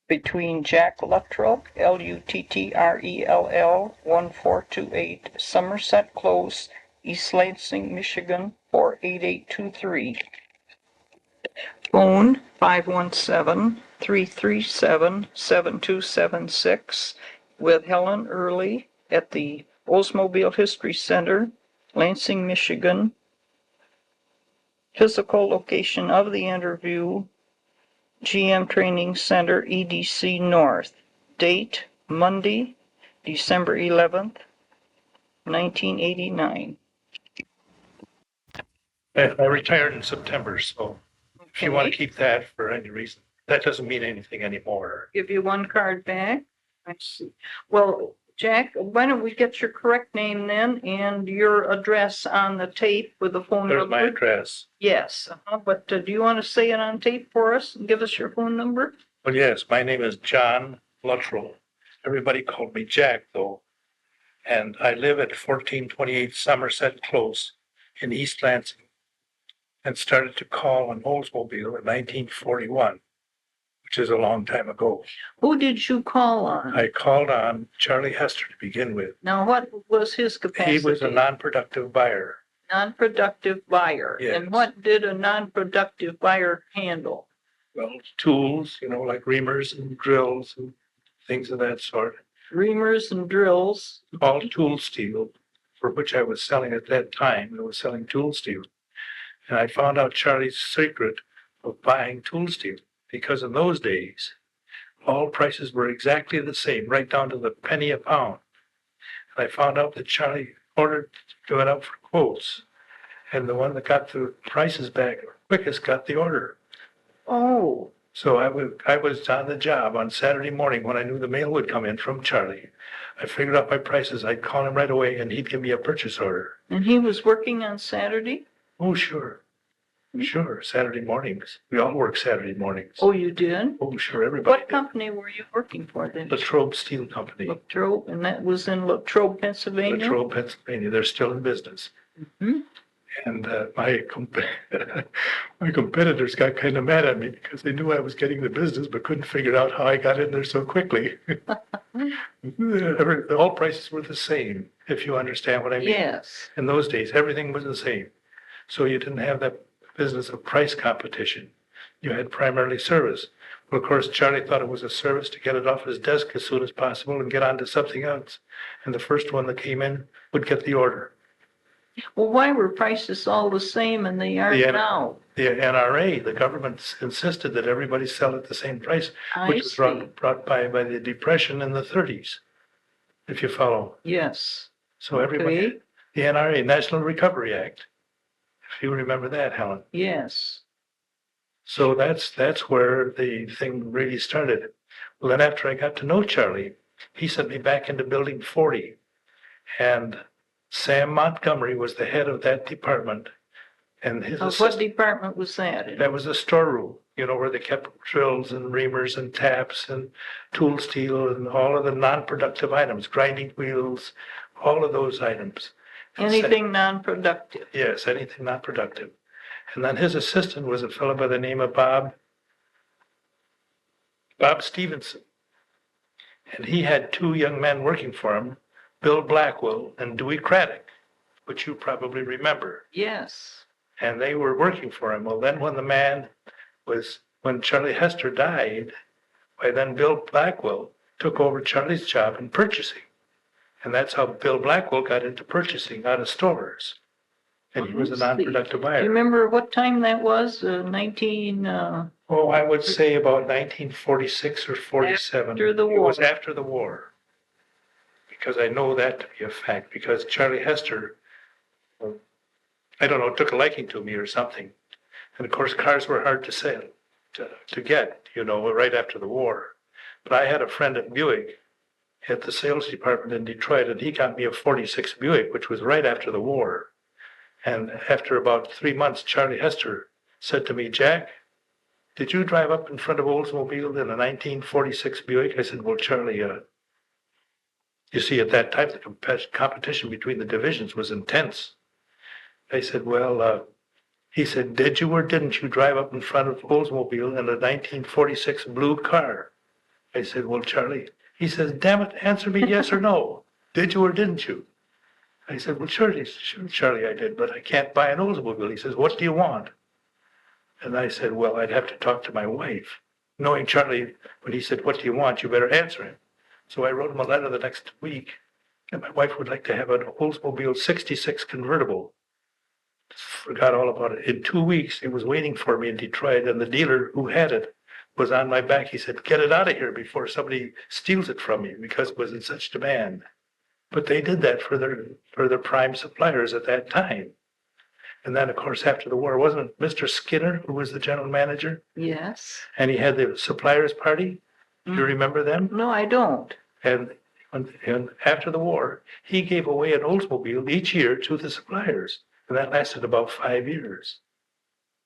between Jack Luttrell, Luttrell, 1428 Somerset Close, East Lansing, Michigan, 48823. Phone 517-337-7276 with Helen Earley at the Oldsmobile History Center, Lansing, Michigan. Physical location of the interview, GM Training Center, EDC North. Date, Monday, December 11th, 1989. I retired in September, so if you want to keep that for any reason, that doesn't mean anything anymore. Give you one card back. I see. Well, Jack, why don't we get your correct name then and your address on the tape with the phone There's number? my address. Yes, but do you want to say it on tape for us and give us your phone number? Well, yes, my name is John Luttrell. Everybody called me Jack, though. And I live at 1428 Somerset Close in East Lansing, and started to call on Oldsmobile in 1941, which is a long time ago. Who did you call on? I called on Charlie Hester to begin with. Now, what was his capacity? He was a non-productive buyer. Non-productive buyer. Yes. And what did a non-productive buyer handle? Well, tools, like reamers and drills and things of that sort. Reamers and drills. All tool steel, for which I was selling at that time. I was selling tool steel. And I found out Charlie's secret of buying tool steel, because in those days, all prices were exactly the same, right down to the penny a pound. And I found out that Charlie went out for quotes, and the one that got the prices back quickest got the order. Oh. So I was on the job on Saturday morning when I knew the mail would come in from Charlie. I figured out my prices. I'd call him right away, and he'd give me a purchase order. And he was working on Saturday? Oh, sure. Sure, Saturday mornings. We all work Saturday mornings. Oh, you did? Oh, sure, everybody What did. company were you working for then? Luttrell Steel Company. Luttrell, and that was in Luttrell, Pennsylvania? Luttrell, Pennsylvania. They're still in business. Mm-hmm. And my competitors got kind of mad at me because they knew I was getting the business but couldn't figure out how I got in there so quickly. All prices were the same, if you understand what I mean. Yes. In those days, everything was the same. So you didn't have that business of price competition. You had primarily service. Well, of course, Charlie thought it was a service to get it off his desk as soon as possible and get on to something else. And the first one that came in would get the order. Well, why were prices all the same and they are now? The NRA, the government insisted that everybody sell at the same price, which was brought by the Depression in the 30s, if you follow. Yes. So everybody, the NRA, National Recovery Act, if you remember that, Helen. Yes. So that's where the thing really started. Well, then after I got to know Charlie, he sent me back into Building 40, and Sam Montgomery was the head of that department. And his what department was that? That was the storeroom, where they kept drills and reamers and taps and tool steel and all of the non-productive items, grinding wheels, all of those items. Anything non-productive? Yes, anything non-productive. And then his assistant was a fellow by the name of Bob Stevenson. And he had two young men working for him, Bill Blackwell and Dewey Craddock, which you probably remember. Yes. And they were working for him. Well, then when Charlie Hester died, by then Bill Blackwell took over Charlie's job in purchasing. And that's how Bill Blackwell got into purchasing out of stores. And he was a non-productive buyer. Do you remember what time that was? I would say about 1946 or 47. After the war. It was after the war. Because I know that to be a fact. Because Charlie Hester, took a liking to me or something. And of course, cars were hard to sell, to get, right after the war. But I had a friend at Buick at the sales department in Detroit, and he got me a 46 Buick, which was right after the war. And after about 3 months, Charlie Hester said to me, "Jack, did you drive up in front of Oldsmobile in a 1946 Buick?" I said, "Well, Charlie, you see, at that time, the competition between the divisions was intense." I said, "Well," he said, "did you or didn't you drive up in front of Oldsmobile in a 1946 blue car?" I said, well, Charlie, he says, damn it, answer me yes or no. Did you or didn't you? I said, well, sure, Charlie, I did, but I can't buy an Oldsmobile. He says, what do you want? And I said, well, I'd have to talk to my wife. Knowing Charlie, when he said, what do you want? You better answer him. So I wrote him a letter the next week, and my wife would like to have an Oldsmobile 66 convertible. Forgot all about it. In 2 weeks, it was waiting for me in Detroit, and the dealer who had it was on my back. He said, get it out of here before somebody steals it from me, because it was in such demand. But they did that for their prime suppliers at that time. And then, of course, after the war, wasn't it Mr. Skinner who was the general manager? Yes. And he had the suppliers party. Do you remember them? No, I don't. And after the war, he gave away an Oldsmobile each year to the suppliers. And that lasted about 5 years.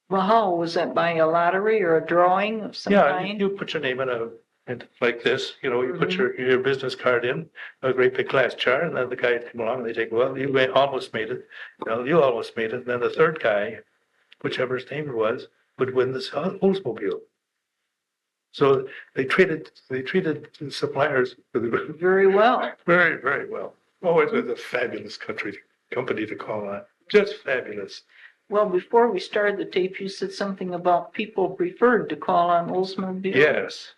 Well, how was that, by a lottery or a drawing of some Yeah, kind? you put your name in like this, you put your business card in, a great big glass jar, and then the guy came along and they take, well, you almost made it. Well, you almost made it. And then the third guy, whichever his name was, would win this Oldsmobile. So they treated the suppliers Very well. very, very well. Oh, it was a fabulous company to call on. Just fabulous. Well, before we started the tape, you said something about people preferred to call on Oldsmobile. Yes.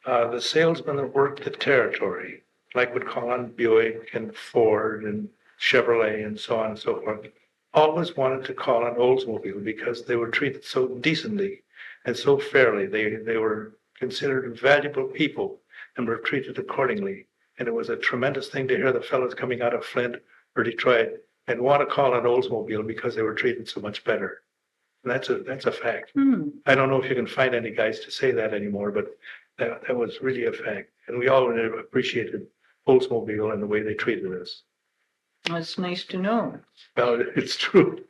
The salesmen that worked the territory, like would call on Buick and Ford and Chevrolet and so on and so forth, always wanted to call on Oldsmobile because they were treated so decently and so fairly. They were considered valuable people and were treated accordingly. And it was a tremendous thing to hear the fellows coming out of Flint or Detroit and want to call on Oldsmobile because they were treated so much better. And that's a fact. I don't know if you can find any guys to say that anymore, but that was really a fact. And we all appreciated Oldsmobile and the way they treated us. That's nice to know. Well, it's true.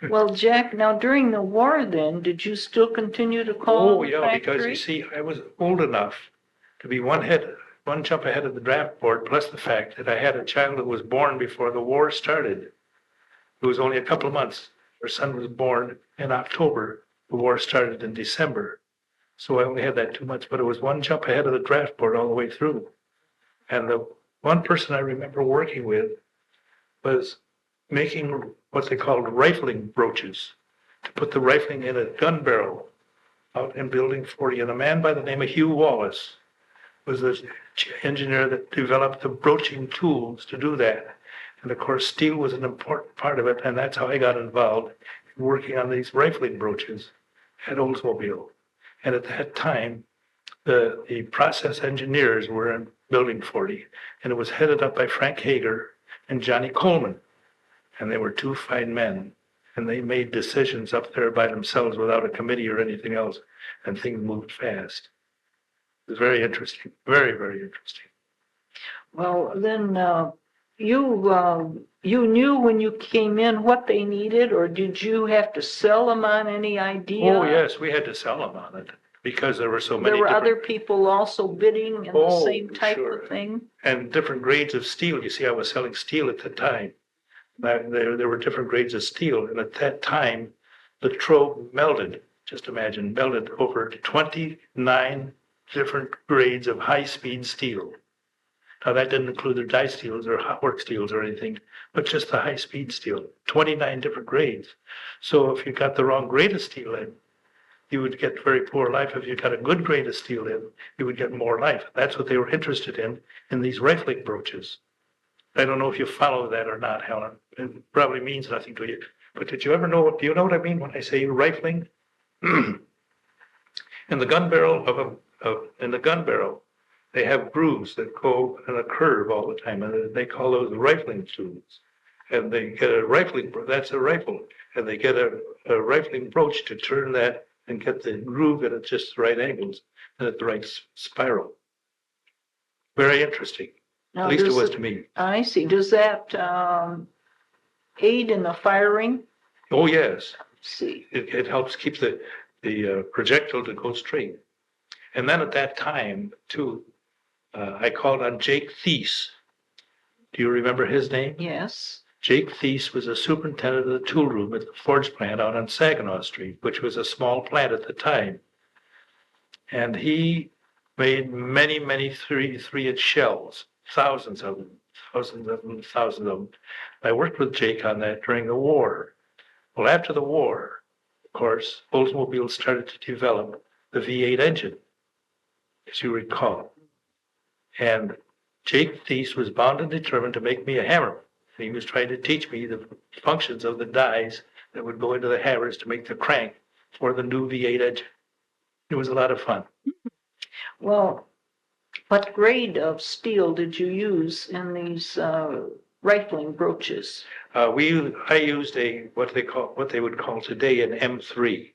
Well, Jack, now during the war then, did you still continue to call Oh, on the yeah, because factory? you see, I was old enough to be one jump ahead of the draft board, plus the fact that I had a child that was born before the war started. It was only a couple of months. Our son was born in October. The war started in December. So I only had that 2 months, but it was one jump ahead of the draft board all the way through. And the one person I remember working with was making what they called rifling brooches to put the rifling in a gun barrel out in Building 40. And a man by the name of Hugh Wallace was the engineer that developed the broaching tools to do that. And of course, steel was an important part of it, and that's how I got involved in working on these rifling brooches at Oldsmobile. And at that time, the process engineers were in Building 40, and it was headed up by Frank Hager and Johnny Coleman. And they were two fine men, and they made decisions up there by themselves without a committee or anything else, and things moved fast. It was very interesting, very, very interesting. Well, then you knew when you came in what they needed, or did you have to sell them on any idea? Oh, yes, we had to sell them on it because there were so many. There were other people also bidding in the same type sure. of thing? And different grades of steel. You see, I was selling steel at the time. There were different grades of steel. And at that time, Luttrell melted, just imagine, melted over 29 different grades of high-speed steel. Now, that didn't include the die steels or hot work steels or anything, but just the high-speed steel, 29 different grades. So if you got the wrong grade of steel in, you would get very poor life. If you got a good grade of steel in, you would get more life. That's what they were interested in these rifling brooches. I don't know if you follow that or not, Helen. It probably means nothing to you. But do you know what I mean when I say rifling? In the gun barrel they have grooves that go in a curve all the time, and they call those rifling tools. And they get that's a rifle, and they get a rifling broach to turn that and get the groove at just the right angles and at the right spiral. Very interesting. Now, At least it was to me. I see. Does that aid in the firing? Oh, yes. Let's see. It helps keep the projectile to go straight. And then at that time, too, I called on Jake Thies. Do you remember his name? Yes. Jake Thies was a superintendent of the tool room at the forge plant out on Saginaw Street, which was a small plant at the time. And he made many 3-inch shells, thousands of them. I worked with Jake on that during the war. Well, after the war, of course, Oldsmobile started to develop the V8 engine, as you recall. And Jake Thies was bound and determined to make me a hammer. And he was trying to teach me the functions of the dies that would go into the hammers to make the crank for the new V8 engine. It was a lot of fun. Well, what grade of steel did you use in these rifling brooches? I used what they would call today an M3.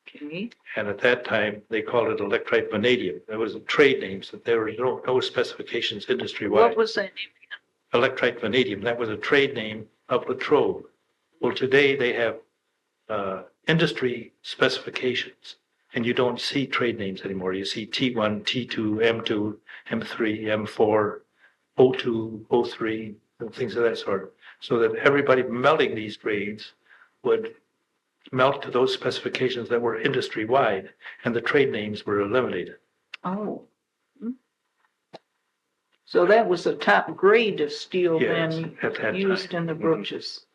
Okay. And at that time, they called it electrite vanadium. That was a trade name, so there were no specifications industry-wide. What was that name? Electrite vanadium, that was a trade name of Luttrell. Well, today they have industry specifications, and you don't see trade names anymore. You see T1, T2, M2, M3, M4, O2, O3, and things of that sort, so that everybody melting these grades would melt to those specifications that were industry-wide, and the trade names were eliminated. Oh. So that was the top grade of steel then used in the brooches.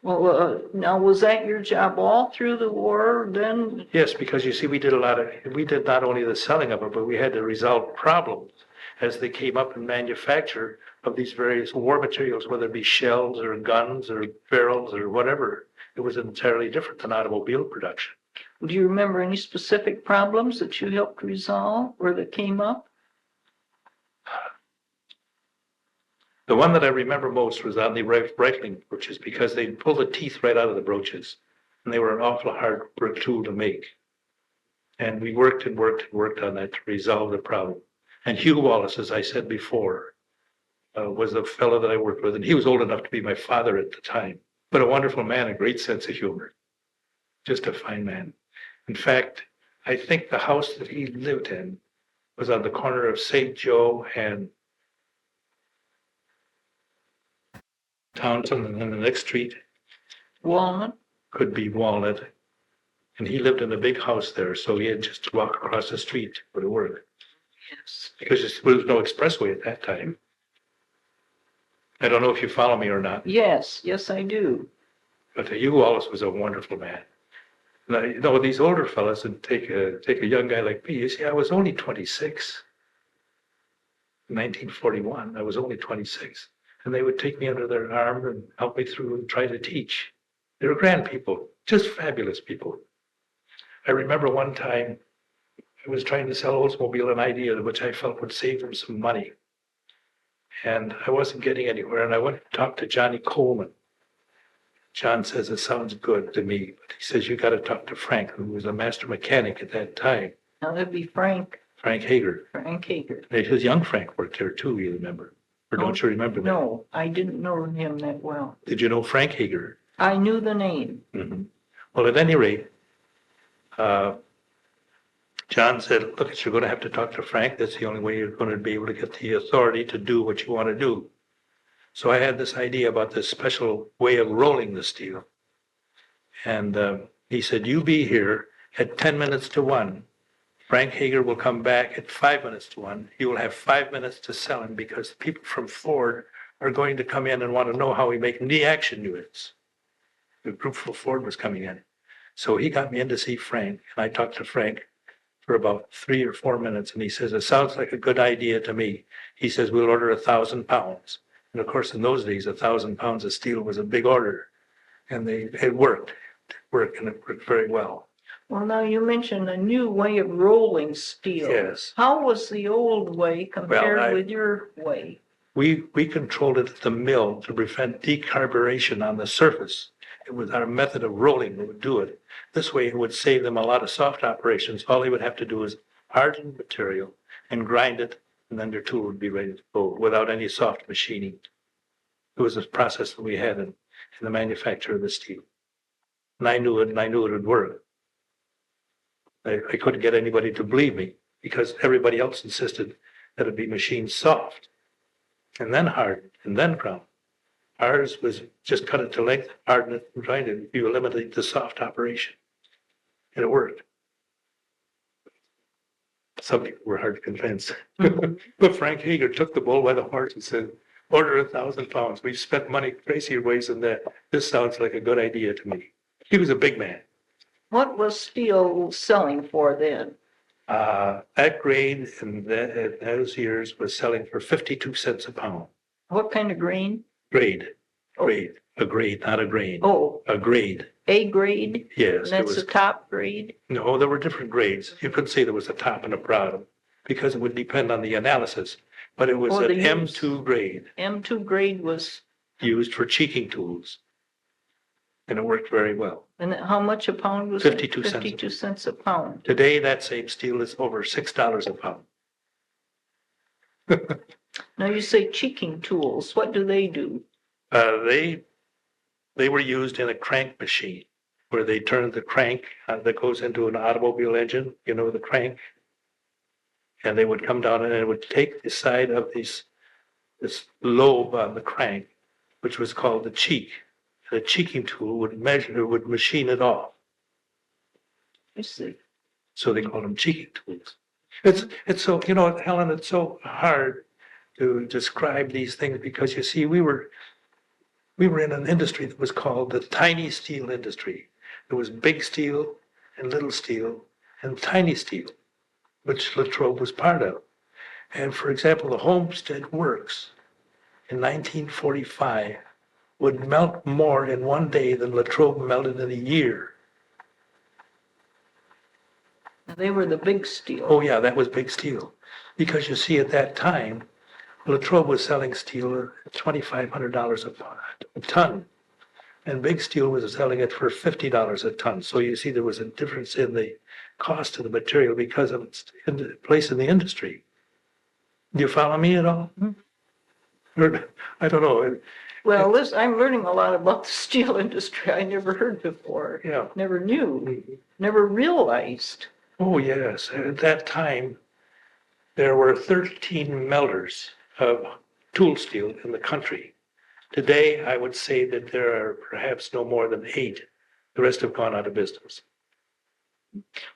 Well, now was that your job all through the war then? Yes, because you see, we did not only the selling of it, but we had to resolve problems as they came up in manufacture of these various war materials, whether it be shells or guns or barrels or whatever. It was entirely different than automobile production. Do you remember any specific problems that you helped resolve or that came up? The one that I remember most was on the rifling brooches, because they'd pull the teeth right out of the brooches, and they were an awful hard tool to make. And we worked on that to resolve the problem. And Hugh Wallace, as I said before, was the fellow that I worked with, and he was old enough to be my father at the time, but a wonderful man, a great sense of humor, just a fine man. In fact, I think the house that he lived in was on the corner of St. Joe and Townsend, and then the next street Walnut? could be Walnut. And he lived in a big house there, so he had just to walk across the street to go to work. Yes. Because there was no expressway at that time. I don't know if you follow me or not. Yes, I do. But Hugh Wallace was a wonderful man. Now, these older fellas would take a young guy like me. You see, I was only 26. In 1941, I was only 26. And they would take me under their arm and help me through and try to teach. They were grand people, just fabulous people. I remember one time I was trying to sell Oldsmobile an idea which I felt would save them some money. And I wasn't getting anywhere, and I went to talk to Johnny Coleman. John says, it sounds good to me, but he says, you got to talk to Frank, who was a master mechanic at that time. Now that'd be Frank Hager. Frank Hager. His young Frank worked there too, you remember? Or don't you remember that? No, I didn't know him that well. Did you know Frank Hager? I knew the name. Mm-hmm. Well, at any rate, John said, look, you're going to have to talk to Frank. That's the only way you're going to be able to get the authority to do what you want to do. So I had this idea about this special way of rolling the steel. And he said, you be here at 10 minutes to 1. Frank Hager will come back at 5 minutes to 1. You will have 5 minutes to sell him, because people from Ford are going to come in and want to know how we make knee action units. The group from Ford was coming in. So he got me in to see Frank, and I talked to Frank for about 3 or 4 minutes, and he says, it sounds like a good idea to me. He says, we'll order 1,000 pounds. And of course, in those days, 1,000 pounds of steel was a big order, and it worked. And it worked very well. Well, now you mentioned a new way of rolling steel. Yes. How was the old way compared with your way? We controlled it at the mill to prevent decarburation on the surface. It was our method of rolling that would do it. This way, it would save them a lot of soft operations. All they would have to do is harden material and grind it, and then their tool would be ready to go without any soft machining. It was a process that we had in the manufacture of the steel. And I knew it would work. I couldn't get anybody to believe me, because everybody else insisted that it be machined soft and then hardened and then ground. Ours was just cut it to length, harden it, and grind it. You eliminate the soft operation. And it worked. some people were hard to convince. Mhm. But Frank Hager took the bull by the horse and said, order 1,000 pounds. We've spent money crazier ways than that. This sounds like a good idea to me. He was a big man. What was steel selling for then? That grade in those years was selling for 52 cents a pound. What kind of grain? Grade, Oh. grade, a grade, not a grain. Oh, A grade, A grade? yes. And It that's was, the top grade? no, there were different grades. You couldn't say there was a top and a bottom because it would depend on the analysis. But it was Or an the use. M2 grade M2 grade was, used for cheeking tools. And it worked very well. and how much a pound was it? 52 cents. 52 cents a pound. Today, that same steel is over $6 a pound. Now you say cheeking tools. What do they do? They were used in a crank machine where they turned the crank that goes into an automobile engine, you know, the crank. And they would come down and it would take the side of this lobe on the crank, which was called the cheek. The cheeking tool would machine it off. I see. So they call them cheeking tools. It's so, Helen, it's so hard to describe these things because you see, we were in an industry that was called the tiny steel industry. There was big steel and little steel and tiny steel, which Latrobe was part of. And for example, the Homestead Works in 1945 would melt more in one day than Latrobe melted in a year. They were the big steel. Oh yeah, that was big steel. Because you see, at that time, Latrobe was selling steel at $2,500 a ton. And big steel was selling it for $50 a ton. So you see, there was a difference in the cost of the material because of its place in the industry. Do you follow me at all? Or, I don't know. Well, I'm learning a lot about the steel industry I never heard before. Yeah. Never knew, Mhm. never realized. Oh, yes. At that time, there were 13 melters of tool steel in the country. Today, I would say that there are perhaps no more than 8. The rest have gone out of business.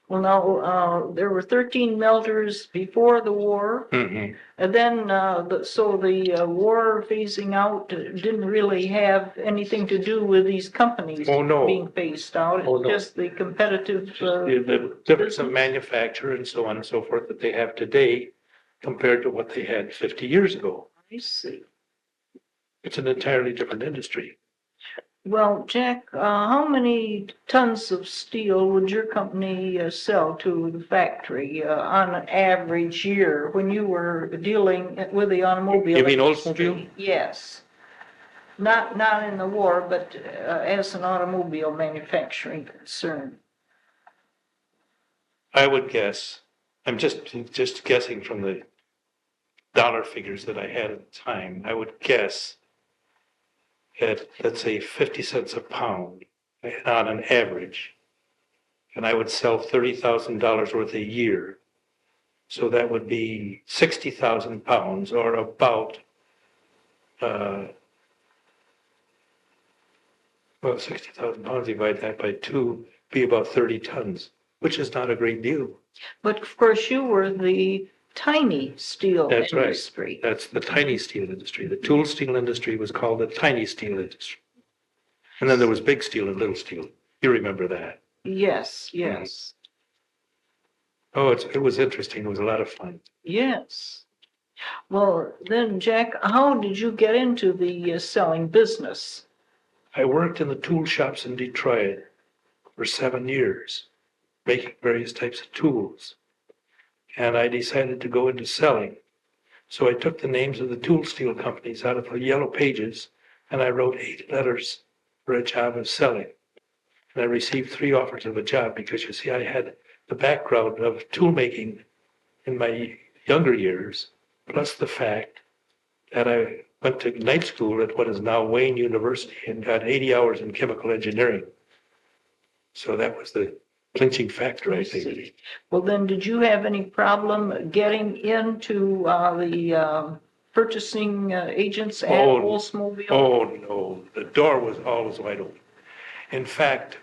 Well, now, there were 13 melters before the war, Mm-hmm. and then, the war phasing out didn't really have anything to do with these companies Oh, no. being phased out. Oh, It's no. just the competitive, The difference of manufacture and so on and so forth that they have today compared to what they had 50 years ago. I see. It's an entirely different industry. Well, Jack, how many tons of steel would your company sell to the factory on an average year when you were dealing with the automobile You mean industry? Oldsmobile? Yes. Not in the war, but as an automobile manufacturing concern. I would guess, I'm just guessing from the dollar figures that I had at the time, I would guess at, let's say, 50 cents a pound on an average. And I would sell $30,000 worth a year. So that would be 60,000 pounds or about, 60,000 pounds, divide that by 2, be about 30 tons, which is not a great deal. But of course, you were the tiny steel That's right. industry. That's the tiny steel industry. The tool steel industry was called the tiny steel industry. And then there was big steel and little steel. You remember that? Yes, yes, Oh, it was interesting. It was a lot of fun. yes. Well, then, Jack, how did you get into the selling business? I worked in the tool shops in Detroit for 7 years, making various types of tools. And I decided to go into selling. So I took the names of the tool steel companies out of the yellow pages, and I wrote 8 letters for a job of selling. And I received 3 offers of a job because, you see, I had the background of tool making in my younger years, plus the fact that I went to night school at what is now Wayne University and got 80 hours in chemical engineering. So that was the clinching factor, I think. see. Well, then, did you have any problem getting into the purchasing agents at Oh, Oldsmobile? Oh, no, the door was always wide open. In fact,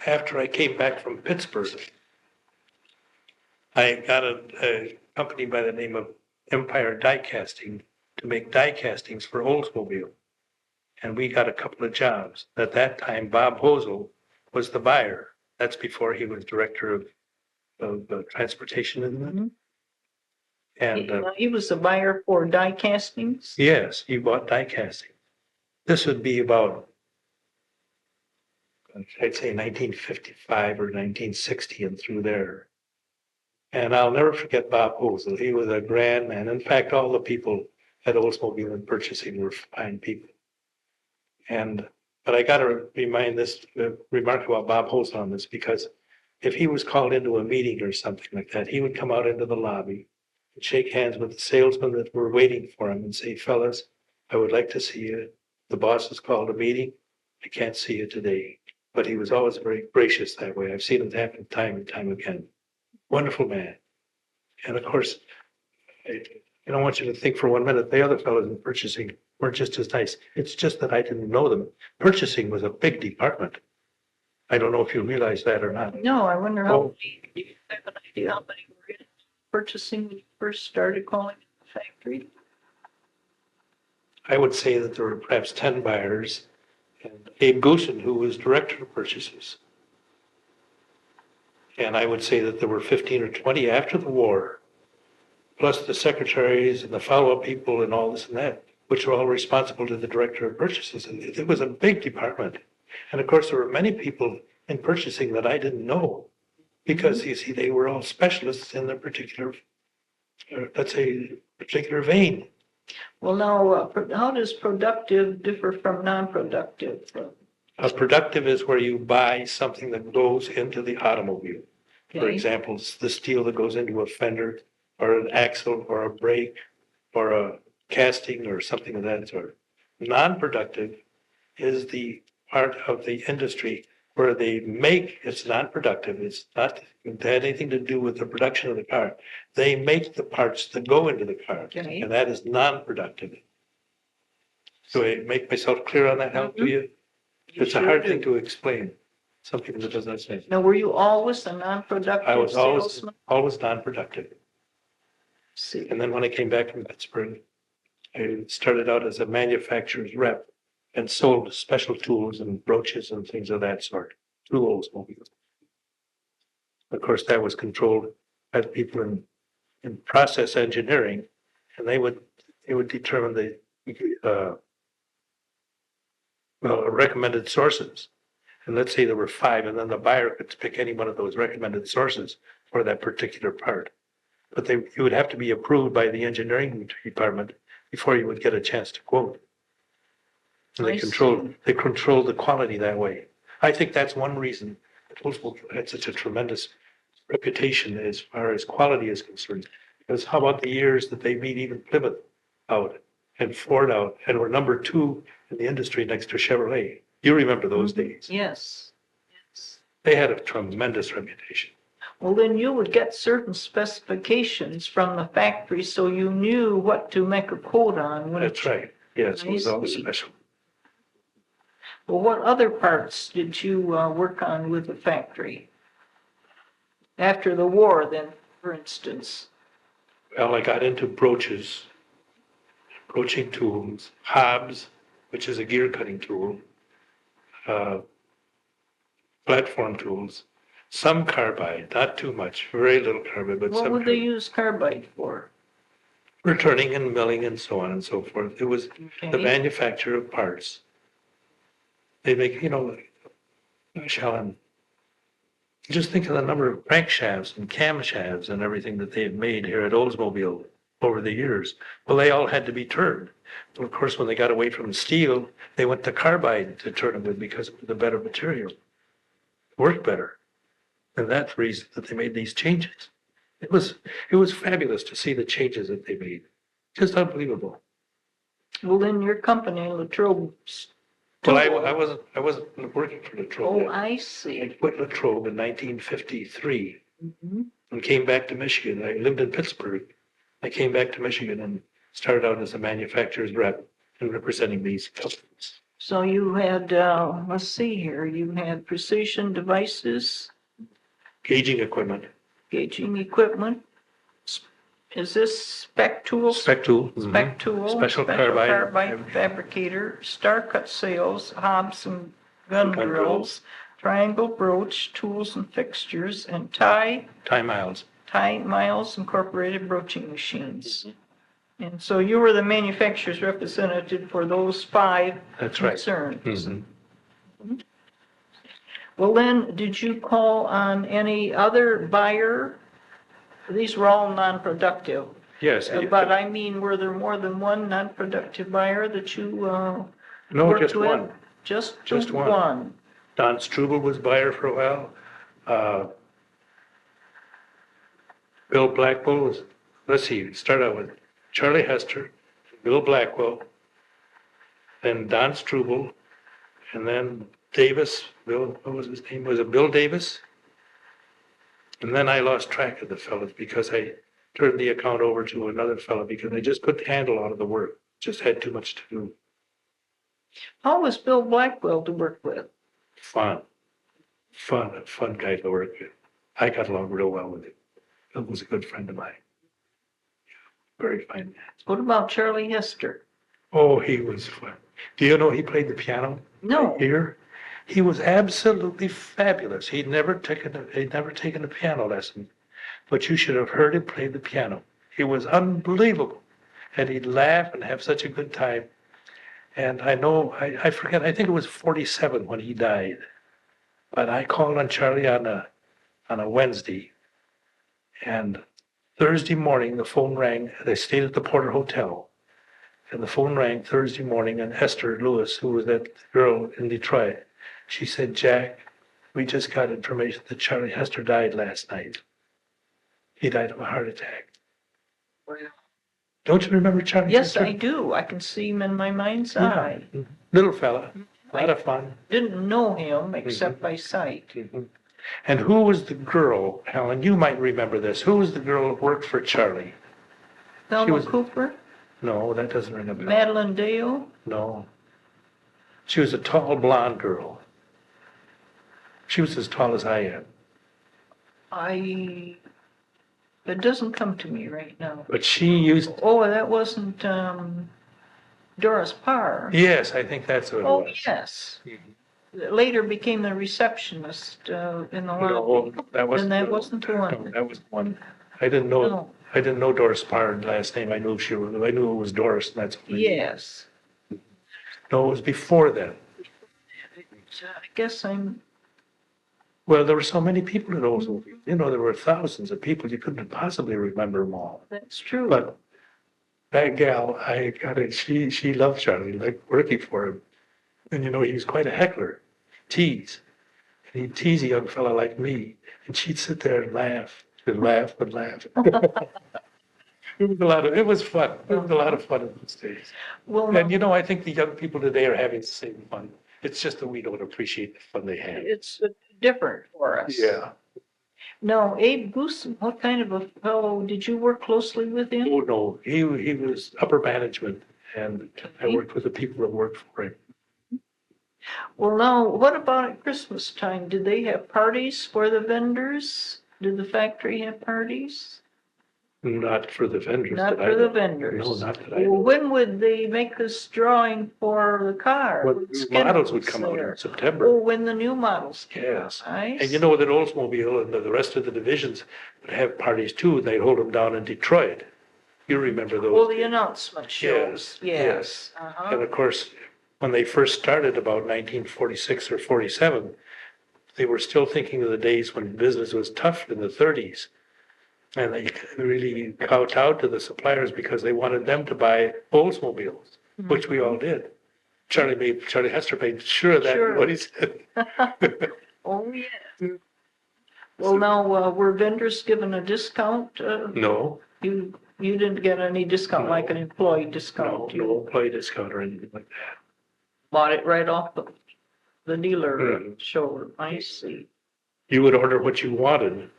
after I came back from Pittsburgh, I got a company by the name of Empire Die Casting to make die castings for Oldsmobile. And we got a couple of jobs. At that time, Bob Hosel was the buyer. That's before he was director of transportation, isn't it? Mhm. And He was a buyer for die castings? yes, he bought die casting. This would be about, I'd say 1955 or 1960 and through there. And I'll never forget Bob Hosel. He was a grand man. In fact, all the people at Oldsmobile in purchasing were fine people. But I got to remind this remark about Bob Hosel on this, because if he was called into a meeting or something like that, he would come out into the lobby and shake hands with the salesmen that were waiting for him and say, fellas, I would like to see you. The boss has called a meeting. I can't see you today. But he was always very gracious that way. I've seen it happen time and time again. Wonderful man. And of course, I don't want you to think for 1 minute the other fellows in purchasing weren't just as nice. It's just that I didn't know them. Purchasing was a big department. I don't know if you realize that or not. No, I wonder how Oh. many, do you have an idea how many were in purchasing when you first started calling it the factory? I would say that there were perhaps 10 buyers, and Abe Goosen, who was director of purchases. And I would say that there were 15 or 20 after the war, plus the secretaries and the follow-up people and all this and that, which were all responsible to the director of purchases. And it was a big department. And of course, there were many people in purchasing that I didn't know, because you see, they were all specialists in their particular, let's say, particular vein. Well, now, how does productive differ from non-productive? Productive is where you buy something that goes into the automobile. For Okay. example, it's the steel that goes into a fender or an axle or a brake or a casting or something of that sort. Non-productive is the part of the industry where they make, it's non-productive. It's not had anything to do with the production of the car. They make the parts that go into the car, Okay. and that is non-productive. Do I make myself clear on that, Helen, to you? You It's a sure hard do. thing to explain. Some people it doesn't say. Now, were you always a I non-productive was always salesman? non-productive. See, And then when I came back from Pittsburgh, I started out as a manufacturer's rep and sold special tools and brooches and things of that sort through Oldsmobile. Of course, that was controlled by the people in process engineering, and they would determine the recommended sources. And let's say there were 5, and then the buyer could pick any one of those recommended sources for that particular part. But you would have to be approved by the engineering department before you would get a chance to quote. And I they see. control the quality that way. I think that's one reason that Oldsmobile had such a tremendous reputation as far as quality is concerned. Because how about the years that they beat even Plymouth out and Ford out and were number 2 in the industry next to Chevrolet? You remember those days. yes, yes. They had a tremendous reputation. Well, then you would get certain specifications from the factory, so you knew what to make a quote on. That's right. Yes, it was I always see. special. Well, what other parts did you work on with the factory? After the war, then, for instance. Well, I got into broaching tools, hobs, which is a gear cutting tool, platform tools, some carbide, not too much, very little carbide, but What some would they carbide. use carbide for? For turning and milling and so on and so forth. It was the Okay. manufacture of parts. They make, gosh, Helen, just think of the number of crankshafts and camshafts and everything that they've made here at Oldsmobile over the years. Well, they all had to be turned. Well, of course, when they got away from steel, they went to carbide to turn them with because it was a better material. It worked better. And that's the reason that they made these changes. It was fabulous to see the changes that they made. Just unbelievable. Well, then your company, Luttrell. Well, I wasn't working for Luttrell Oh, yet. I I see. quit Luttrell in 1953 Mhm. and came back to Michigan. I lived in Pittsburgh. I came back to Michigan and started out as a manufacturer's rep and representing these customers. So you had, let's see here, you had precision devices. Gauging equipment. gauging equipment. Is this spec tools? Spec tool. Spec tool. Special carbide. Fabricator, star cut sails, hobs and gun Gun drills, triangle broach, tools and fixtures, and tie miles. miles incorporated broaching machines. And so you were the manufacturer's representative for those 5 That's right. concerns. Well, then, did you call on any other buyer? These were all non-productive. Yes. But I mean, were there more than one non-productive buyer that you No, worked just with? one. Just Just one. one. Don Struble was buyer for a while. Bill Blackwell was, let's see, start out with Charlie Hester, Bill Blackwell, then Don Struble, and then Davis, Bill, what was his name? Was it Bill Davis? And then I lost track of the fellows because I turned the account over to another fellow because I just couldn't handle all of the work. Just had too much to do. How was Bill Blackwell to work with? Fun. A fun guy to work with. I got along real well with him. Bill was a good friend of mine. Very fine man. What about Charlie Hester? Oh, he was fun. Do you know he played the piano? No. Here? He was absolutely fabulous. He'd never taken a piano lesson, but you should have heard him play the piano. He was unbelievable. And he'd laugh and have such a good time. And I know, I forget, I think it was 47 when he died. But I called on Charlie on a Wednesday. And Thursday morning, the phone rang. They stayed at the Porter Hotel. And the phone rang Thursday morning, and Esther Lewis, who was that girl in Detroit, she said, Jack, we just got information that Charlie Hester died last night. He died of a heart attack. Well, Don't you remember Charlie yes, Hester? I do. I can see him in my mind's Yeah. eye. Little fella, a lot of fun. Didn't know him except by sight. And who was the girl, Helen, you might remember this, who was the girl that worked for Charlie? Thelma was- Cooper, No, that doesn't ring a bell. Madeline Dale. No. She was a tall blonde girl. She was as tall as I am. It doesn't come to me right now. But she used, Oh, that wasn't Doris Parr. yes, I think that's what it Oh, was. yes. Later became the receptionist in the lobby. No, that wasn't. Then that wasn't the one. No, that was one. I didn't know. No. I didn't know Doris Parr last name. I knew it was Doris, and that's. What I knew. Yes. No, it was before then. I guess I'm, Well, there were so many people at Oldsmobile. You know, there were thousands of people. You couldn't possibly remember them all. that's true. But that gal, I got it. She loved Charlie, like working for him. And you know, he was quite a heckler, tease. And he'd tease a young fella like me, and she'd sit there and laugh and laugh and laugh. It was fun. It was a lot of fun in those days. Well, And you know, I think the young people today are having the same fun. It's just that we don't appreciate the fun they have. it's different for us. Yeah. No, Abe Goosen, what kind of a fellow, did you work closely with him? Oh, no, he was upper management, and I worked with the people that worked for him. Well, now, what about at Christmas time? Did they have parties for the vendors? Did the factory have parties? Not for the vendors. Not that I for the know. vendors. No, not that I Well, know. when would they make this drawing for the car? Well, When the new Skinner models would was come out there? in September. Oh, when the new models came out. Yes. Nice. And you know that Oldsmobile and the rest of the divisions would have parties too, and they'd hold them down in Detroit. You remember those? Well, the announcement shows, Yes, yes. And of course, when they first started about 1946 or 47, they were still thinking of the days when business was tough in the 30s. And they really kowtowed to the suppliers because they wanted them to buy Oldsmobiles, which we all did. Charlie Hester made sure of that, Sure. what he said. Oh, yeah. Well, now, were vendors given a discount? No, You didn't get any discount, like an employee discount? You no employee discount or anything like that. bought it right off the dealer Mhm. shoulder. I see. You would order what you wanted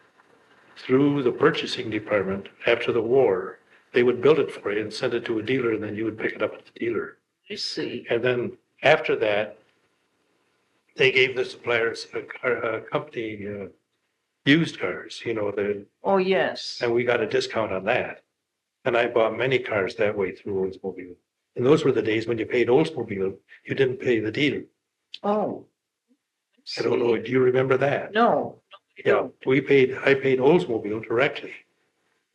through the purchasing department after the war. They would build it for you and send it to a dealer, and then you would pick it up at the dealer. I see. And then after that, they gave the suppliers a company used cars, Oh, yes. and we got a discount on that. And I bought many cars that way through Oldsmobile. And those were the days when you paid Oldsmobile, you didn't pay the dealer. Oh. I don't know, do you remember that? No. Yeah, I paid Oldsmobile directly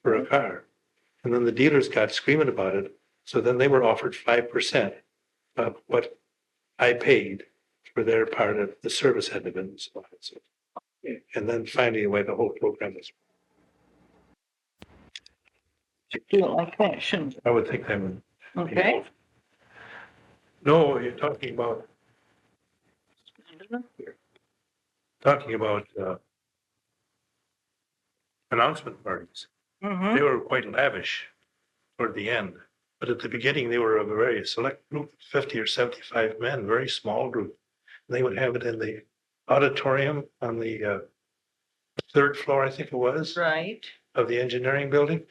for a car. And then the dealers got screaming about it. So then they were offered 5% of what I paid for their part of the service had to been. And then finally, the way the whole program was. Do it like that, shouldn't I would think that would. it? Okay. No, you're talking about announcement parties. Mm-hmm. They were quite lavish toward the end, but at the beginning they were a very select group, 50 or 75 men, very small group. And they would have it in the auditorium on the third floor, I think it was, Right. of the engineering building.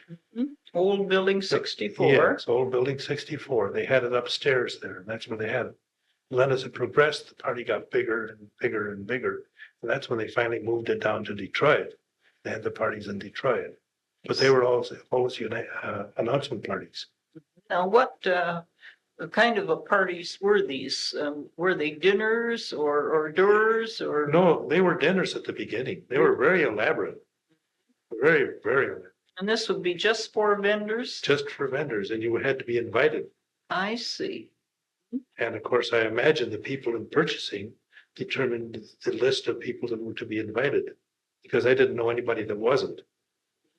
Old building 64. Yes, old building 64. They had it upstairs there, and that's where they had it. And then as it progressed, the party got bigger and bigger and bigger. And that's when they finally moved it down to Detroit. They had the parties in Detroit. But they were always announcement parties. Now, what kind of a parties were these? Were they dinners or hors d'oeuvres or? No, they were dinners at the beginning. They were very elaborate. Very, very elaborate. And this would be just for vendors? Just for vendors, and you had to be invited. I see. And of course, I imagine the people in purchasing determined the list of people that were to be invited, because I didn't know anybody that wasn't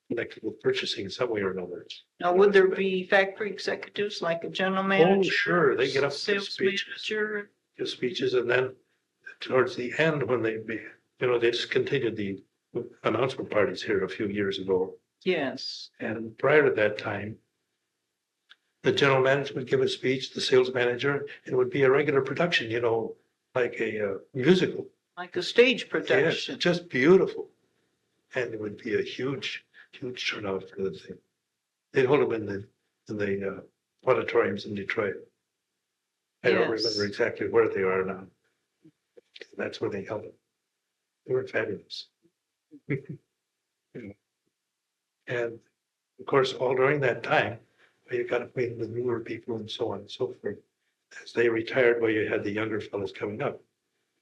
connected with purchasing in some way or another. Now, would there be factory executives like a general Oh, manager? sure, they get up to Sales speeches, manager? give speeches, and then towards the end, when they discontinued the announcement parties here a few years ago. Yes. And prior to that time, the general manager would give a speech, the sales manager, and it would be a regular production, like a musical. Like a stage Yes, production. just beautiful. And it would be a huge, huge turnout for the thing. They'd hold them in the auditoriums in Detroit. I don't Yes. remember exactly where they are now. That's where they held it. They were fabulous. And of course, all during that time, you got acquainted with newer people and so on and so forth. As they retired, you had the younger fellows coming up.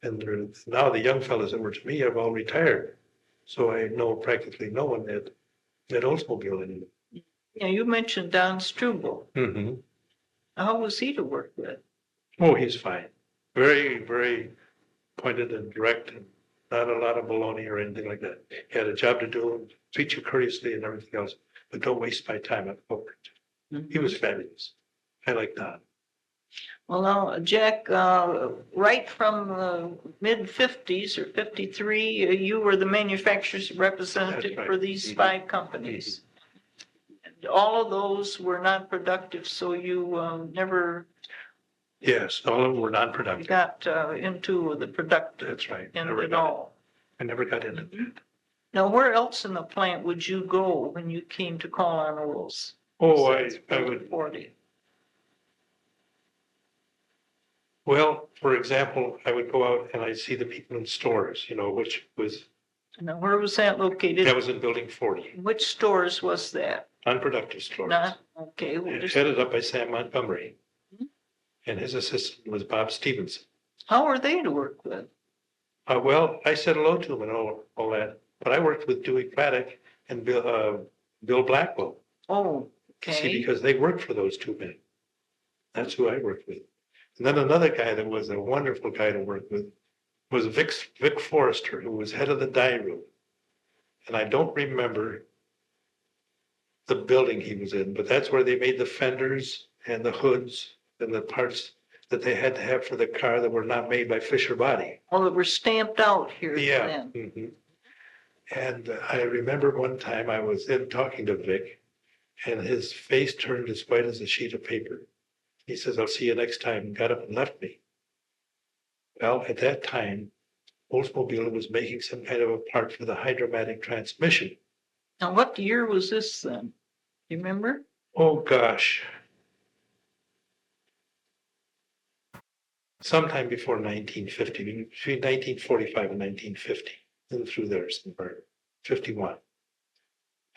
And now the young fellows that were to me have all retired. So I know practically no one at Oldsmobile anymore. Yeah, you mentioned Don Struble. Mm-hmm. How was he to work with? Oh, he's fine. Very, very pointed and direct, and not a lot of baloney or anything like that. He had a job to do, and treat you courteously and everything else, but don't waste my time at work. He was fabulous. I like Don. Well, now, Jack, right from the mid-50s or 53, you were the manufacturer's representative right. for these Mhm. 5 companies. And all of those were not productive, so you never Yes, all of them were non-productive. got into the productive That's right. end at all. I never got into that. Now, where else in the plant would you go when you came to call on Olds? Oh, Since I would. 40. Well, for example, I would go out and I'd see the people in stores, which was, Now, where was that located? that was in building 40, Which stores was that? unproductive stores. Not, okay, we'll just, Headed up by Sam Montgomery. Mhm. And his assistant was Bob Stevenson. how were they to work with? Well, I said hello to him and all that, but I worked with Dewey Craddock and Bill Blackwell. Oh, See, okay. because they worked for those two men. That's who I worked with. And then another guy that was a wonderful guy to work with was Vic Forrester, who was head of the dye room. And I don't remember the building he was in, but that's where they made the fenders and the hoods and the parts that they had to have for the car that were not made by Fisher Body. Well, it were stamped out here Yeah. then. Mhm. And I remember one time I was in talking to Vic, and his face turned as white as a sheet of paper. He says, "I'll see you next time," and got up and left me. Well, at that time, Oldsmobile was making some kind of a part for the hydromatic transmission. Now, what year was this then? You remember? Oh, gosh. Sometime before 1950, between 1945 and 1950, and through there somewhere. 51.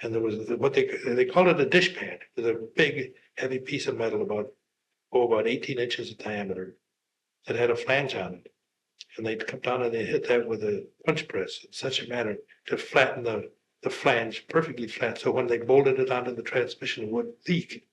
And there was what they called it a dish pan. It was a big, heavy piece of metal about 18 inches in diameter that had a flange on it. And they'd come down and they'd hit that with a punch press in such a manner to flatten the flange perfectly flat. So when they bolted it onto the transmission, it wouldn't leak.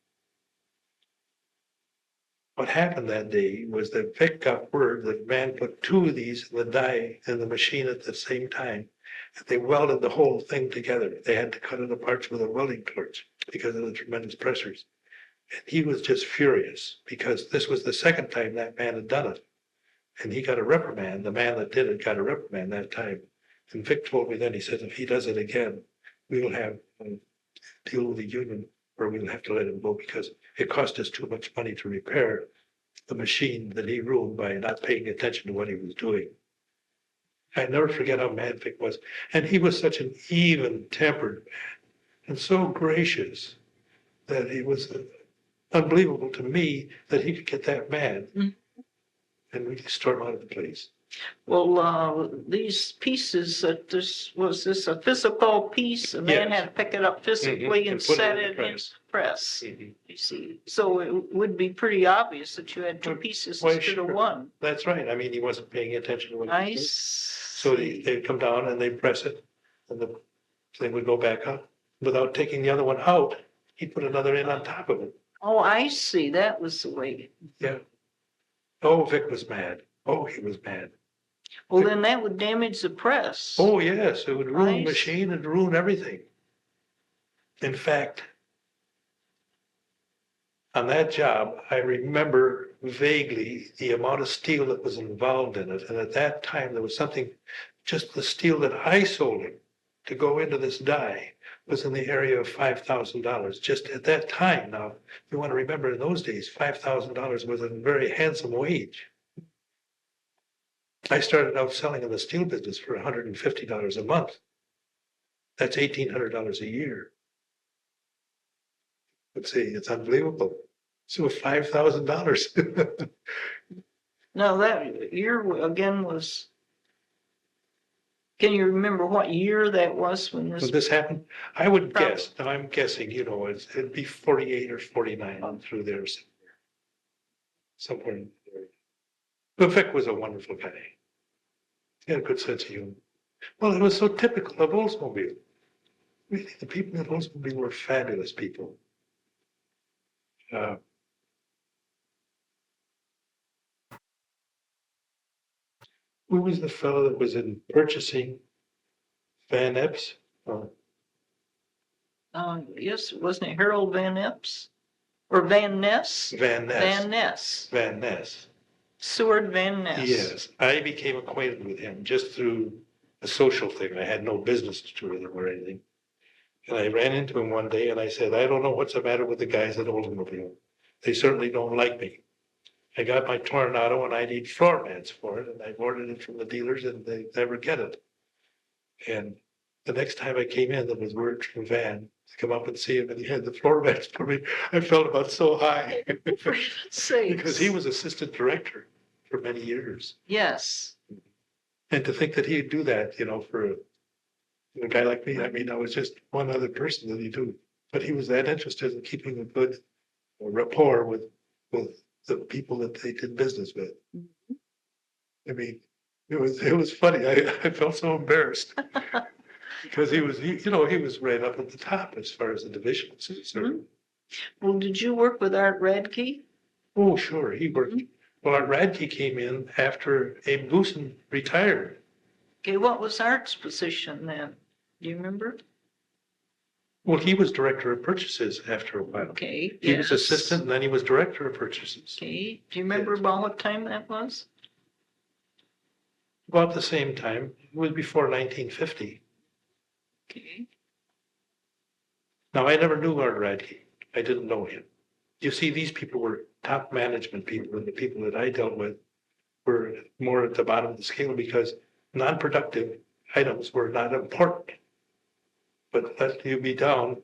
What happened that day was that Vic got word that man put 2 of these in the die in the machine at the same time. And they welded the whole thing together. They had to cut it apart with a welding torch because of the tremendous pressures. And he was just furious because this was the second time that man had done it. And he got a reprimand. The man that did it got a reprimand that time. And Vic told me then, he said, if he does it again, we will have a deal with the union or we'll have to let him go because it cost us too much money to repair the machine that he ruined by not paying attention to what he was doing. I never forget how mad Vic was. And he was such an even-tempered man and so gracious that it was unbelievable to me that he could get that mad. And we storm out of the place. Well, these pieces, was this a physical piece? A man Yes. had to pick it up physically and And put it set in the it in press. press. Mhm. You see, so it would be pretty obvious that you had 2 Well, pieces why, instead of sure. 1. That's right. I mean, he wasn't paying attention to what he was I doing. see. So they'd come down and they'd press it and the thing would go back up. Without taking the other one out, he'd put another in on top of it. Oh, I see. That was the way. Yeah. Oh, Vic was mad. Oh, he was mad. Well, then that would damage the press. Oh, yes, it would ruin the Nice. machine and ruin everything. In fact, on that job, I remember vaguely the amount of steel that was involved in it. And at that time, there was something, just the steel that I sold him to go into this die was in the area of $5,000. Just at that time, now, you want to remember in those days, $5,000 was a very handsome wage. I started out selling in the steel business for $150 a month. That's $1,800 a year. Let's see, it's unbelievable. So $5,000. No, that year again was, can you remember what year that was when When this? this happened, I would Probably. guess, now I'm guessing, it'd be 48 or 49 through there somewhere in there. But Vic was a wonderful guy. He had a good sense of humor. Well, it was so typical of Oldsmobile. Really, the people at Oldsmobile were fabulous people. Who was the fellow that was in purchasing Van Epps? Yes, wasn't it Harold Van Epps? Or Van Ness? Van Ness. Van Ness. Van Ness. Seward Van Ness. Yes, I became acquainted with him just through a social thing. I had no business to do with him or anything. And I ran into him one day and I said, I don't know what's the matter with the guys at Oldsmobile. They certainly don't like me. I got my Tornado and I need floor mats for it. And I ordered it from the dealers and they never get it. And the next time I came in, there was word from Van to come up and see him and he had the floor mats for me. I felt about so high. For heaven's sakes. Because he was assistant director for many years. Yes. And to think that he'd do that, for a guy like me, I mean, I was just one other person that he do. But he was that interested in keeping a good rapport with the people that they did business with. Mhm. I mean, it was funny. I felt so embarrassed because he was right up at the top as far as the division was concerned. Well, did you work with Art Radke? Oh, sure. He worked. Well, Art Radke came in after Abe Goosen retired. Okay, what was Art's position then? Do you remember? Well, he was director of purchases after a while. Okay. He was yes. assistant and then he was director of purchases. Okay. Do you remember about what time that was? About the same time. It was before 1950. Okay. Now, I never knew Art Radke. I didn't know him. You see, these people were top management people, and the people that I dealt with were more at the bottom of the scale because non-productive items were not important. But let you be down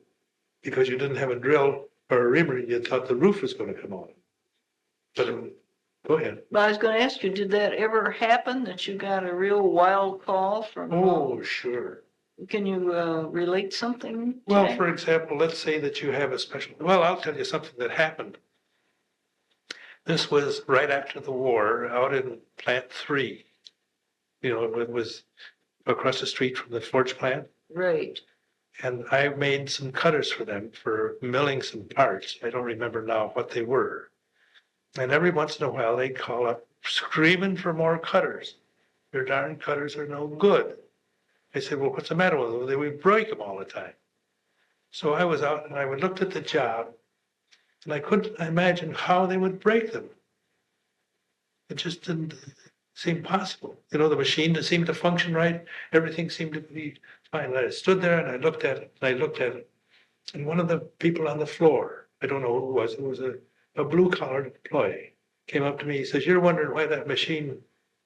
because you didn't have a drill or a reamer, you thought the roof was going to come on. But go ahead. But I was going to ask you, did that ever happen that you got a real wild call from? Oh, sure. Can you relate something to Well, that? for example, let's say that you have a special, well, I'll tell you something that happened. This was right after the war out in Plant 3. You know, it was across the street from the forge plant. Right. And I made some cutters for them for milling some parts. I don't remember now what they were. And every once in a while, they'd call up screaming for more cutters. Your darn cutters are no good. I said, well, what's the matter with them? They would break them all the time. So I was out and I looked at the job and I couldn't imagine how they would break them. It just didn't seem possible. You know, the machine seemed to function right. Everything seemed to be fine. And I stood there and I looked at it and I looked at it. And one of the people on the floor, I don't know who it was a blue collar employee, came up to me. He says, you're wondering why that machine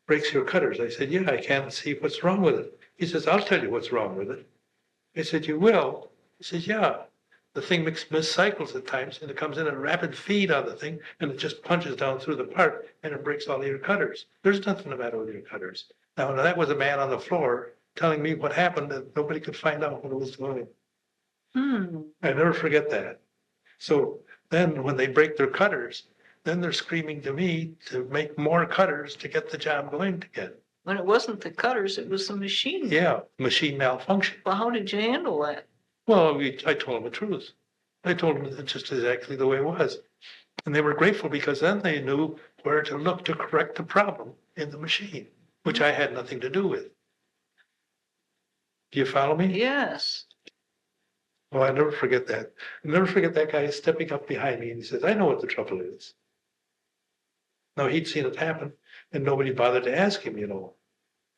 breaks your cutters. I said, yeah, I can't see what's wrong with it. He says, I'll tell you what's wrong with it. I said, you will? He says, yeah. The thing miscycles at times and it comes in a rapid feed on the thing and it just punches down through the part and it breaks all your cutters. There's nothing the matter with your cutters. Now that was a man on the floor telling me what happened and nobody could find out what it was doing. I never forget that. So then when they break their cutters, then they're screaming to me to make more cutters to get the job going again. When it wasn't the cutters, it was the machine. Yeah, machine malfunction. Well, how did you handle that? Well, I told them the truth. I told them just exactly the way it was. And they were grateful because then they knew where to look to correct the problem in the machine, which I had nothing to do with. Do you follow me? Yes. Well, I never forget that. I never forget that guy stepping up behind me and he says, I know what the trouble is. Now, he'd seen it happen and nobody bothered to ask him, you know.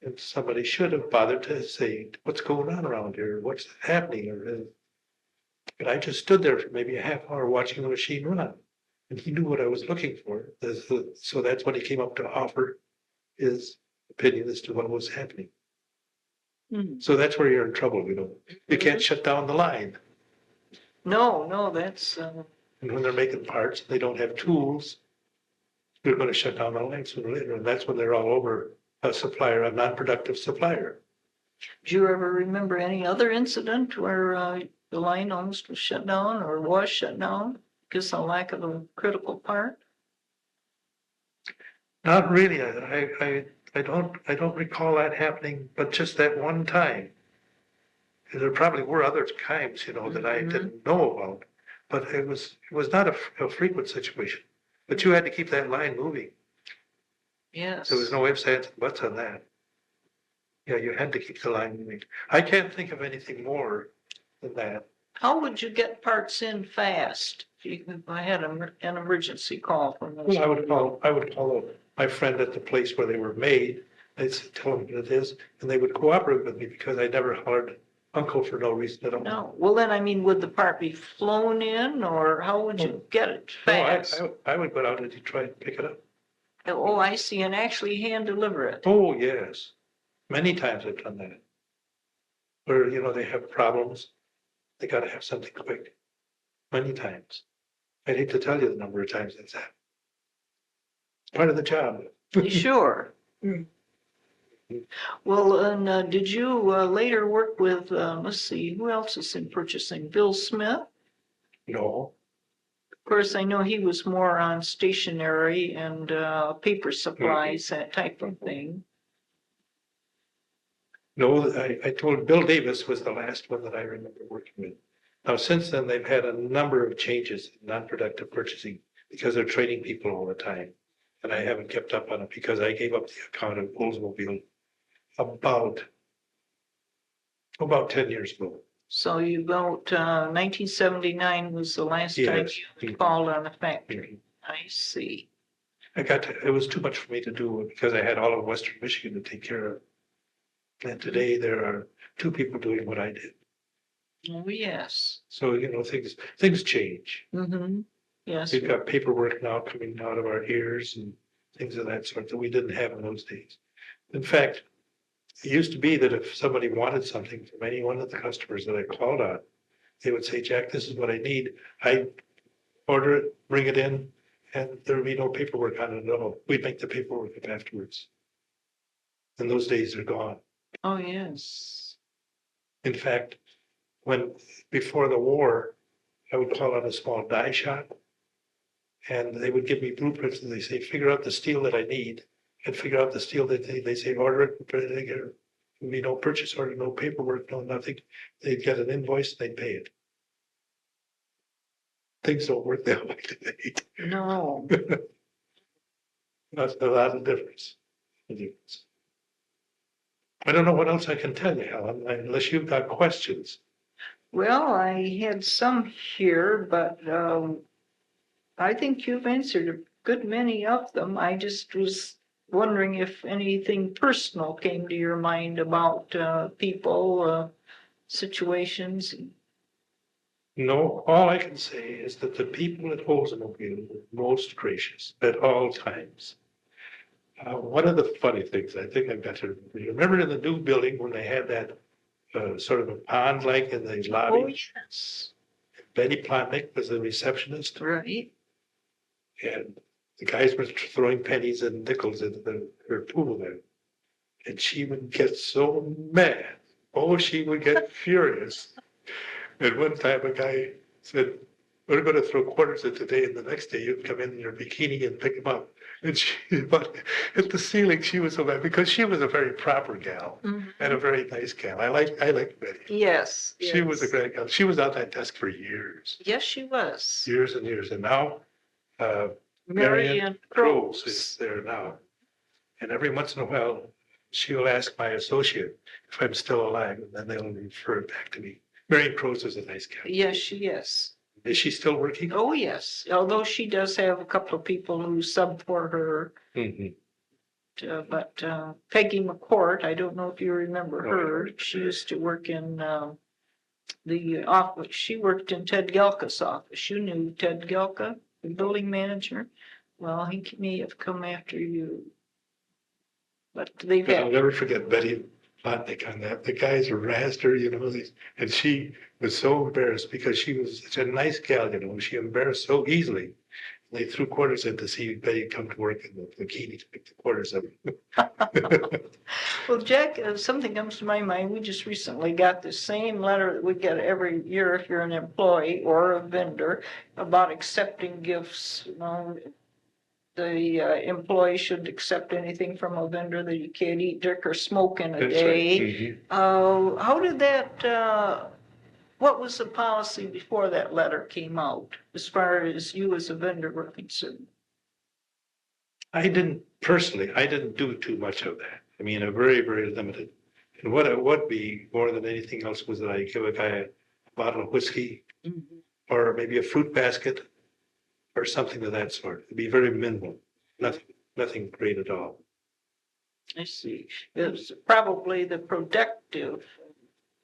And somebody should have bothered to say, what's going on around here? What's happening? But I just stood there for maybe a half hour watching the machine run. And he knew what I was looking for. So that's when he came up to offer his opinion as to what was happening. So that's where you're in trouble, you know. You can't shut down the line. No, that's. And when they're making parts, they don't have tools. They're going to shut down the line sooner or later. And that's when they're all over a supplier, a non-productive supplier. Do you ever remember any other incident where the line almost was shut down or was shut down because of lack of a critical part? Not really. I don't recall that happening, but just that one time. There probably were other times, you know, that I didn't know about, but it was not a frequent situation. But you had to keep that line moving. Yes. There was no ifs, ands, and buts on that. Yeah, you had to keep the line moving. I can't think of anything more than that. How would you get parts in fast if I had an emergency call from those? Well, I would call my friend at the place where they were made. I'd tell them what it is, and they would cooperate with me because I never hollered uncle for no reason at all. No. Well, then, I mean, would the part be flown in or how would you get it fast? No, I would go down to Detroit and pick it up. Oh, I see. And actually hand deliver it. Oh, yes. Many times I've done that. Where, you know, they have problems. They got to have something quick. Many times. I'd hate to tell you the number of times that's happened. Part of the job. Sure. Well, and did you later work with, let's see, who else is in purchasing? Bill Smith? No. Of course, I know he was more on stationery and paper supplies, that type of thing. No, I told Bill Davis was the last one that I remember working with. Now, since then, they've had a number of changes in non-productive purchasing because they're training people all the time. And I haven't kept up on it because I gave up the account of Oldsmobile about 10 years ago. So you about 1979 was the last time you called on a factory. I see. It was too much for me to do because I had all of Western Michigan to take care of. And today there are 2 people doing what I did. Oh, yes. So, you know, things change. Yes. We've got paperwork now coming out of our ears and things of that sort that we didn't have in those days. In fact, it used to be that if somebody wanted something from any one of the customers that I called on, they would say, Jack, this is what I need. I order it, bring it in, and there would be no paperwork on it at all. We'd make the paperwork up afterwards. And those days are gone. Oh, yes. In fact, before the war, I would call on a small die shop and they would give me blueprints and they say, figure out the steel that I need and figure out the steel that they say, order it, they get no purchase order, no paperwork, no nothing. They'd get an invoice, and they'd pay it. Things don't work that way today. No. That's a lot of difference. I don't know what else I can tell you, Helen, unless you've got questions. Well, I had some here, but I think you've answered a good many of them. I just was wondering if anything personal came to your mind about people, situations. No, all I can say is that the people at Oldsmobile were most gracious at all times. One of the funny things I think I've got to remember in the new building when they had that sort of a pond like in the lobby. Oh, yes. Betty Plotnick was the receptionist, Right. and the guys were throwing pennies and nickels into her pool there. And she would get so mad. Oh, she would get furious. And one time a guy said, we're going to throw quarters in today, and the next day you'd come in your bikini and pick them up. And she, but at the ceiling, she was so mad because she was a very proper gal and a very nice gal. I like Betty. Yes. She was a great gal. She was on that desk for years. Yes, she was. Years and years. And now, Marianne Crowes Crowes is there now. And every once in a while, she'll ask my associate if I'm still alive, and then they'll refer it back to me. Marianne Crowes is a nice gal. Yes, she is. Is she still working? Oh, yes. Although she does have a couple of people who sub for her. But Peggy McCourt, I don't know if you remember her. She used to work in the office. She worked in Ted Gelka's office. You knew Ted Gelka, the building manager. Well, he may have come after you. But they've I'll had, never forget Betty Plotnick on that. The guys harassed her, and she was so embarrassed because she was such a nice gal, she embarrassed so easily. They threw quarters in to see Betty come to work in the bikini to pick the quarters up. well, Jack, something comes to my mind. We just recently got the same letter that we get every year if you're an employee or a vendor about accepting gifts. The employee shouldn't accept anything from a vendor that you can't eat, drink, or smoke in a That's day. right. How did that, what was the policy before that letter came out, as far as you as a vendor were concerned? I didn't do too much of that. I mean, a very, very limited. And what it would be more than anything else was that I give a guy a bottle of whiskey or maybe a fruit basket or something of that sort. It'd be very minimal, nothing great at all. I see. It was probably the productive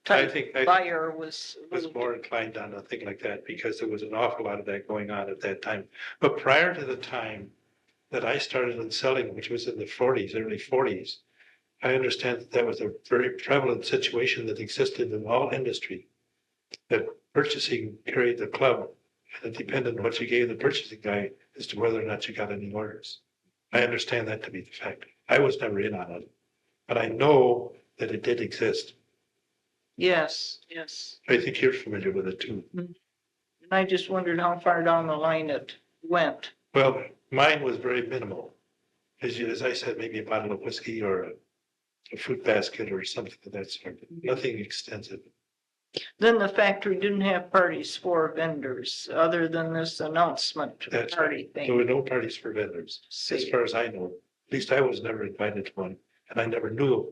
type buyer was more inclined on a thing like that because there was an awful lot of that going on at that time. But prior to the time that I started in selling, which was in the 40s, early 40s, I understand that was a very prevalent situation that existed in all industry, that purchasing carried the club, and it depended on what you gave the purchasing guy as to whether or not you got any orders. I understand that to be the fact. I was never in on it, but I know that it did exist. Yes. I think you're familiar with it too. And I just wondered how far down the line it went. Well, mine was very minimal. As I said, maybe a bottle of whiskey or a fruit basket or something of that sort. Nothing extensive. Then the factory didn't have parties for vendors other than this announcement That's party thing. There were no parties for vendors, as far as I know. At least I was never invited to one, and I never knew of.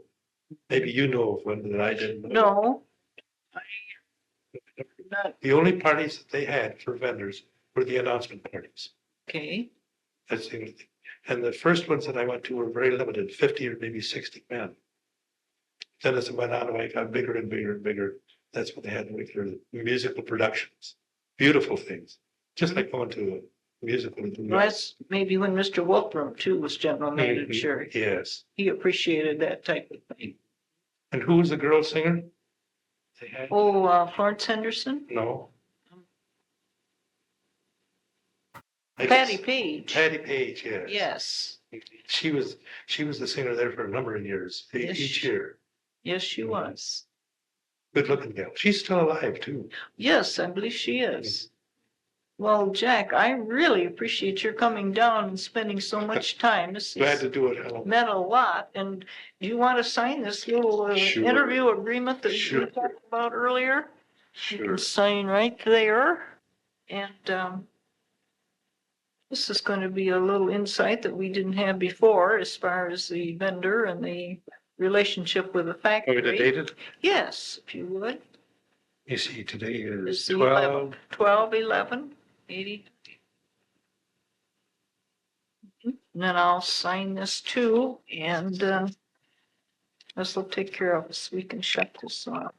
Maybe you know of one that I didn't know. No. Not, The only parties that they had for vendors were the announcement parties. okay. That's the only thing. And the first ones that I went to were very limited, 50 or maybe 60 men. Then as it went on, I got bigger and bigger and bigger. That's what they had regular musical productions. Beautiful things. Just like going to a musical. Well, that's maybe when Mr. Wolfram too was general manager. Yes. He appreciated that type of thing. And who was the girl singer they had? Oh, Florence Henderson? No. Patty Page. Patty Page, yes. Yes. She was the singer there for a number of years, each year. Yes, she was. Good looking gal. She's still alive too. Yes, I believe she is. Well, Jack, I really appreciate your coming down and spending so much time. This Glad has to do it, Helen. meant a lot. And do you want to sign this little Sure. interview agreement that Sure. we talked about earlier? You Sure. can sign right there. And this is going to be a little insight that we didn't have before as far as the vendor and the relationship with the Want me to factory. date it? Yes, if you would. You see, today is It's the 12. 12/11/80. And then I'll sign this too, and this will take care of us. We can shut this off.